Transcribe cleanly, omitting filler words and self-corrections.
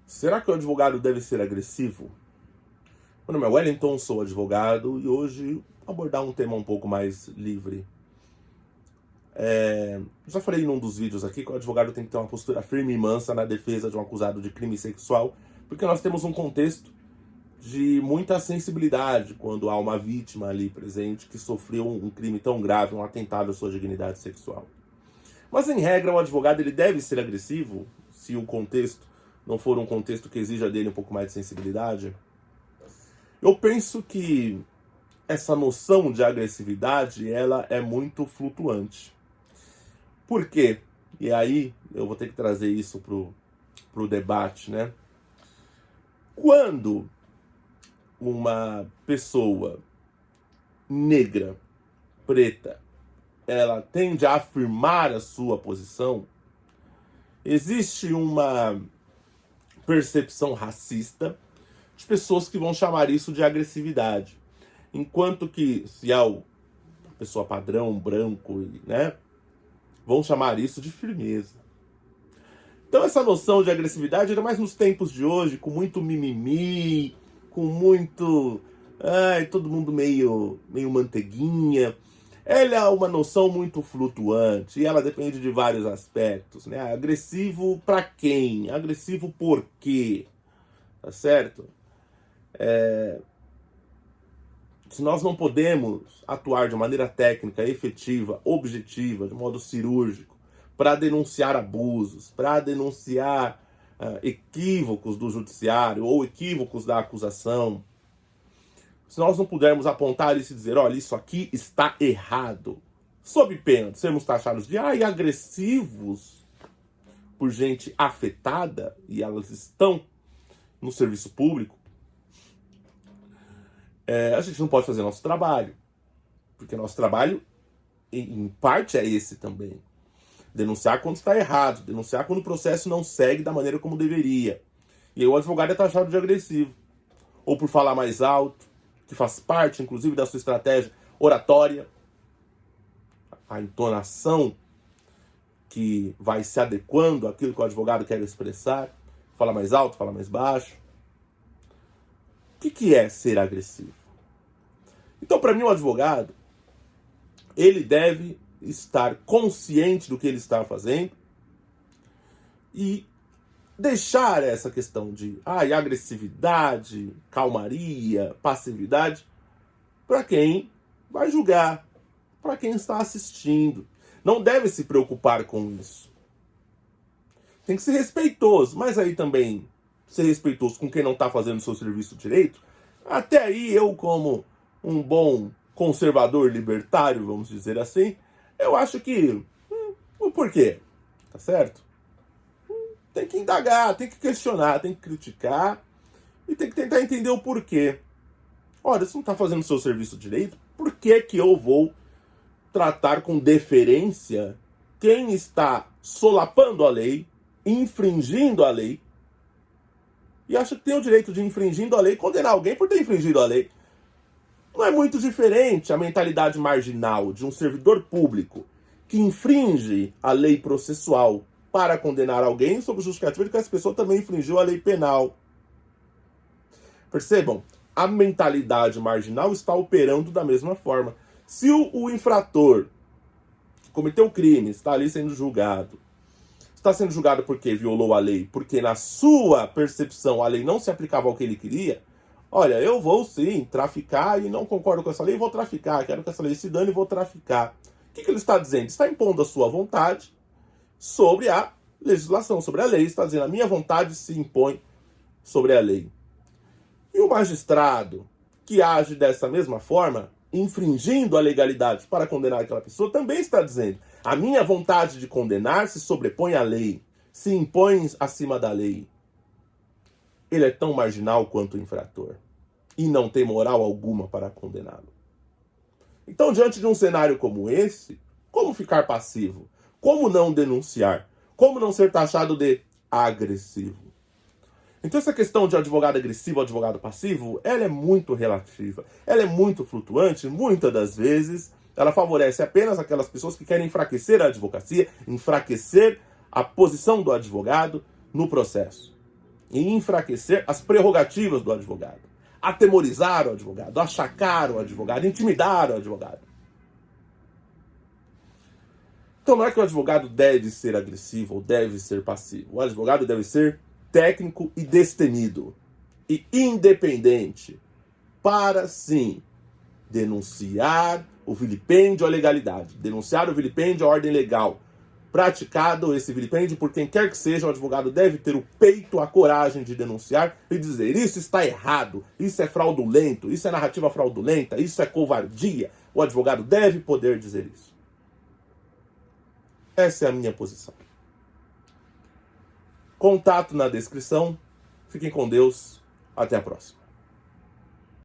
Será que o advogado deve ser agressivo? Meu nome é Wellington, sou advogado e hoje vou abordar um tema um pouco mais livre. Já falei num dos vídeos aqui que o advogado tem que ter uma postura firme e mansa na defesa de um acusado de crime sexual, porque nós temos um contexto de muita sensibilidade quando há uma vítima ali presente que sofreu um crime tão grave, um atentado à sua dignidade sexual. Mas, em regra, o advogado ele deve ser agressivo se o contexto não for um contexto que exija dele um pouco mais de sensibilidade. Eu penso que essa noção de agressividade ela é muito flutuante. Por quê? E aí eu vou ter que trazer isso pro debate, né? Quando uma pessoa negra, preta, ela tende a afirmar a sua posição, existe uma percepção racista de pessoas que vão chamar isso de agressividade. Enquanto que, se é uma pessoa padrão, branco, né, vão chamar isso de firmeza. Então essa noção de agressividade, ainda mais nos tempos de hoje, com muito mimimi, com muito... todo mundo meio manteiguinha. Ela é uma noção muito flutuante e ela depende de vários aspectos, né? Agressivo para quem? Agressivo por quê? Tá certo? Se nós não podemos atuar de maneira técnica, efetiva, objetiva, de modo cirúrgico, para denunciar abusos, para denunciar equívocos do judiciário ou equívocos da acusação, se nós não pudermos apontar isso e dizer, olha, isso aqui está errado, sob pena de sermos taxados de agressivos por gente afetada, e elas estão no serviço público, a gente não pode fazer nosso trabalho. Porque nosso trabalho, em parte, é esse também. Denunciar quando está errado, denunciar quando o processo não segue da maneira como deveria. E aí o advogado é taxado de agressivo. Ou por falar mais alto, que faz parte, inclusive, da sua estratégia oratória. A entonação que vai se adequando àquilo que o advogado quer expressar. Fala mais alto, fala mais baixo. O que é ser agressivo? Então, para mim, o advogado, ele deve estar consciente do que ele está fazendo e deixar essa questão de agressividade, calmaria, passividade para quem vai julgar, para quem está assistindo. Não deve se preocupar com isso. Tem que ser respeitoso, mas aí também ser respeitoso com quem não está fazendo o seu serviço direito. Até aí eu, como um bom conservador libertário, vamos dizer assim, eu acho que... por quê? Tá certo? Tem que indagar, tem que questionar, tem que criticar e tem que tentar entender o porquê. Olha, se não está fazendo o seu serviço direito, por que que eu vou tratar com deferência quem está solapando a lei, infringindo a lei, e acha que tem o direito de, infringindo a lei, condenar alguém por ter infringido a lei? Não é muito diferente a mentalidade marginal de um servidor público que infringe a lei processual para condenar alguém sob justificativa de que essa pessoa também infringiu a lei penal. Percebam, a mentalidade marginal está operando da mesma forma. Se o infrator que cometeu o crime está ali sendo julgado, está sendo julgado porque violou a lei, porque na sua percepção a lei não se aplicava ao que ele queria, olha, eu vou sim traficar e não concordo com essa lei, vou traficar, quero que essa lei se dane e vou traficar. O que ele está dizendo? Está impondo a sua vontade sobre a legislação, sobre a lei. Está dizendo, a minha vontade se impõe sobre a lei. E o magistrado que age dessa mesma forma, infringindo a legalidade para condenar aquela pessoa, também está dizendo, a minha vontade de condenar se sobrepõe à lei, se impõe acima da lei. Ele é tão marginal quanto o infrator e não tem moral alguma para condená-lo. Então, diante de um cenário como esse, como ficar passivo? Como não denunciar? Como não ser taxado de agressivo? Então essa questão de advogado agressivo, advogado passivo, ela é muito relativa. Ela é muito flutuante. Muitas das vezes ela favorece apenas aquelas pessoas que querem enfraquecer a advocacia, enfraquecer a posição do advogado no processo. e enfraquecer as prerrogativas do advogado, atemorizar o advogado, achacar o advogado, intimidar o advogado. Então não é que o advogado deve ser agressivo ou deve ser passivo. O advogado deve ser técnico e destemido e independente para, sim, denunciar o vilipêndio à legalidade, denunciar o vilipêndio à ordem legal. Praticado esse vilipêndio por quem quer que seja, o advogado deve ter o peito, a coragem de denunciar e dizer: isso está errado, isso é fraudulento, isso é narrativa fraudulenta, isso é covardia. O advogado deve poder dizer isso. Essa é a minha posição. Contato na descrição. Fiquem com Deus. Até a próxima.